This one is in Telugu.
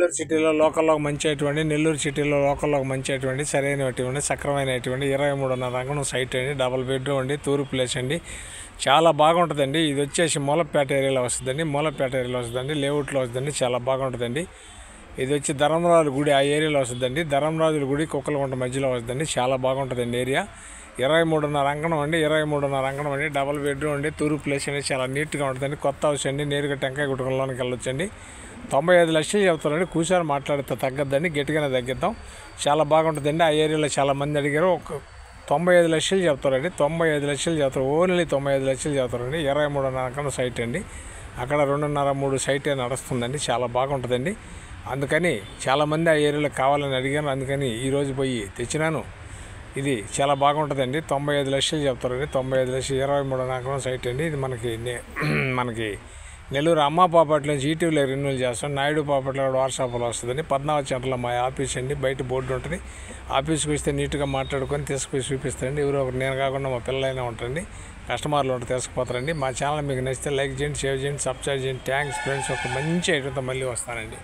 నెల్లూరు సిటీలో లోకల్లో మంచిటువంటి నెల్లూరు సిటీలో లోకల్లో మంచిటువంటి సరైనటువంటి సక్రమైనటువంటి 23.5 అంకణం సైట్ అండి. డబుల్ బెడ్రూమ్ అండి, తూర్పు ప్లేస్ అండి. చాలా బాగుంటుందండి. ఇది వచ్చేసి మూలపేట ఏరియాలో వస్తుందండి. మూలపేట ఏరియాలో వస్తుందండి, లేఅవుట్లో వస్తుందండి. చాలా బాగుంటుందండి. ఇది వచ్చి ధర్మరాజుల గుడి ఆ ఏరియాలో వస్తుందండి. ధర్మరాజుల గుడి కుక్కలగుంట మధ్యలో వస్తుందండి. చాలా బాగుంటుందండి ఏరియా. 23.5 అంకణం అండి. 23.5 అంకణం అండి. డబుల్ బెడ్రూమ్ అండి, తూర్పు ప్లేస్ అండి. చాలా నీట్గా ఉంటుందండి. కొత్త హౌస్ అండి. నేరుగా టెంకాయ గుట్టకంలోనికి వెళ్ళొచ్చండి. 95 లక్షలు చెప్తారండి. కూర్చొని మాట్లాడితే తగ్గద్దండి, గట్టిగానే తగ్గిద్దాం. చాలా బాగుంటుందండి. ఆ ఏరియాలో చాలా మంది అడిగారు. 95 లక్షలు చెప్తారండి. 95 లక్షలు చెప్తారు. ఓన్లీ 95 లక్షలు చెప్తారండి. 23.5 అంకణం సైట్ అండి. అక్కడ 2.5-3 సైట్ నడుస్తుందండి. చాలా బాగుంటుందండి. అందుకని చాలామంది ఆ ఏరియాలో కావాలని అడిగాను. అందుకని ఈరోజు పోయి తెచ్చినాను. ఇది చాలా బాగుంటుందండి. 95 లక్షలు చెప్తారండి. 95 లక్షలు 23.5 అంకణం సైట్ అండి. ఇది మనకి నెల్లూరు అమ్మ ప్రాపర్టీ నుంచి ఈటీవీలో రెన్యూల్ చేస్తాం. నాయుడు ప్రాపర్టీలో కూడా వాట్సాప్లో వస్తుందండి. 14 సెంటర్లో మా ఆఫీస్ అండి. బయట బోర్డు ఉంటుంది. ఆఫీస్కి వస్తే నీట్గా మాట్లాడుకొని తీసుకుపోయి చూపిస్తారండి. ఎవరో ఒకరు, నేను కాకుండా మా పిల్లలైనా ఉంటుంది, కస్టమర్లు ఉంటే తీసుకుపోతారండి. మా ఛానల్ మీకు నచ్చితే లైక్ చేయండి, షేర్ చేయండి, సబ్స్క్రైబ్ చేయండి. Thanks friends. ఒక మంచి ఐటమ్తో మళ్ళీ వస్తానండి.